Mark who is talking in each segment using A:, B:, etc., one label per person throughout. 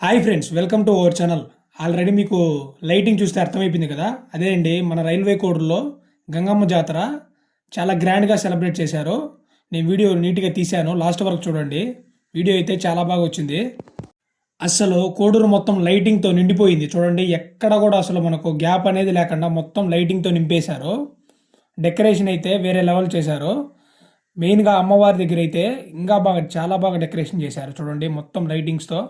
A: Hi friends, welcome to our channel. Already మీకు lighting చూస్తే అర్థమైపోయింది కదా. అదే అండి, మన రైల్వే కోడూరులో గంగమ్మ జాతర చాలా గ్రాండ్గా సెలబ్రేట్ చేశారు. నేను వీడియో నీట్గా తీశాను, లాస్ట్ వరకు చూడండి. వీడియో అయితే చాలా బాగా వచ్చింది. అసలు కోడూరు మొత్తం లైటింగ్తో నిండిపోయింది. చూడండి, ఎక్కడ కూడా అసలు మనకు గ్యాప్ అనేది లేకుండా మొత్తం లైటింగ్తో నింపేశారు. డెకరేషన్ అయితే వేరే లెవెల్ చేశారు. మెయిన్గా అమ్మవారి దగ్గర అయితే ఇంకా బాగా, చాలా బాగా డెకరేషన్ చేశారు. చూడండి, మొత్తం లైటింగ్స్తో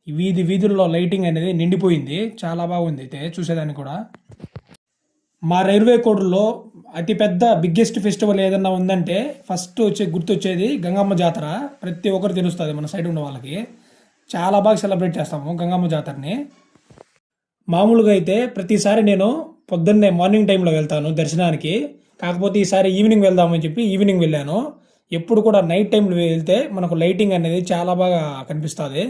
A: వీధుల్లో లైటింగ్ అనేది నిండిపోయింది. చాలా బాగుంది అయితే చూసేదానికి కూడా. మా రైల్వే కోడూరులో అతిపెద్ద బిగ్గెస్ట్ ఫెస్టివల్ ఏదన్నా ఉందంటే ఫస్ట్ గుర్తొచ్చేది గంగమ్మ జాతర. ప్రతి ఒక్కరు తెలుస్తుంది మన సైడ్ ఉన్న వాళ్ళకి. చాలా బాగా సెలబ్రేట్ చేస్తాము గంగమ్మ జాతరని. మామూలుగా అయితే ప్రతిసారి నేను పొద్దున్నే మార్నింగ్ టైంలో వెళ్తాను దర్శనానికి. కాకపోతే ఈసారి ఈవినింగ్ వెళ్దామని చెప్పి ఈవినింగ్ వెళ్ళాను. ఎప్పుడు కూడా నైట్ టైంలో వెళ్తే మనకు లైటింగ్ అనేది చాలా బాగా కనిపిస్తుంది.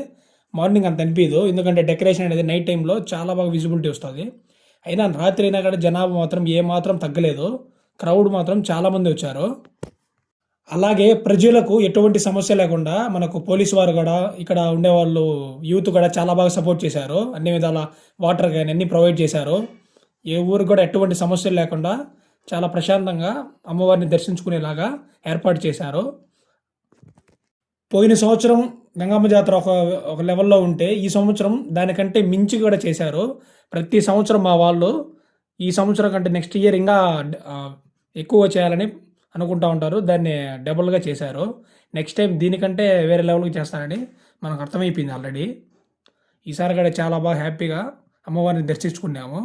A: మార్నింగ్ అంత అనిపించదు, ఎందుకంటే డెకరేషన్ అనేది నైట్ టైంలో చాలా బాగా విజిబిలిటీ వస్తుంది. అయినా రాత్రి అయినా కూడా జనాభా మాత్రం ఏమాత్రం తగ్గలేదు. క్రౌడ్ మాత్రం చాలామంది వచ్చారు. అలాగే ప్రజలకు ఎటువంటి సమస్య లేకుండా మనకు పోలీసు వారు కూడా, ఇక్కడ ఉండేవాళ్ళు యూత్ కూడా చాలా బాగా సపోర్ట్ చేశారు. అన్ని విధాల వాటర్ కానీ అన్ని ప్రొవైడ్ చేశారు. ఏ ఊరికి కూడా ఎటువంటి సమస్యలు లేకుండా చాలా ప్రశాంతంగా అమ్మవారిని దర్శించుకునేలాగా ఏర్పాటు చేశారు. పోయిన సంవత్సరం గంగమ్మ జాతర ఒక లెవెల్లో ఉంటే ఈ సంవత్సరం దానికంటే మించి కూడా చేశారు. ప్రతి సంవత్సరం మా వాళ్ళు ఈ సంవత్సరం కంటే నెక్స్ట్ ఇయర్ ఇంకా ఎక్కువ చేయాలని అనుకుంటూ ఉంటారు. దాన్ని డబుల్గా చేశారు. నెక్స్ట్ టైం దీనికంటే వేరే లెవెల్కి చేస్తారని మనకు అర్థమైపోయింది ఆల్రెడీ. ఈసారి కూడా చాలా బాగా హ్యాపీగా అమ్మవారిని దర్శించుకున్నాము.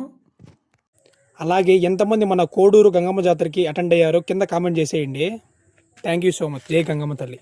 A: అలాగే ఎంతమంది మన కోడూరు గంగమ్మ జాతరకి అటెండ్ అయ్యారో కింద కామెంట్ చేసేయండి. Thank you so much. జై గంగమ్మ తల్లి.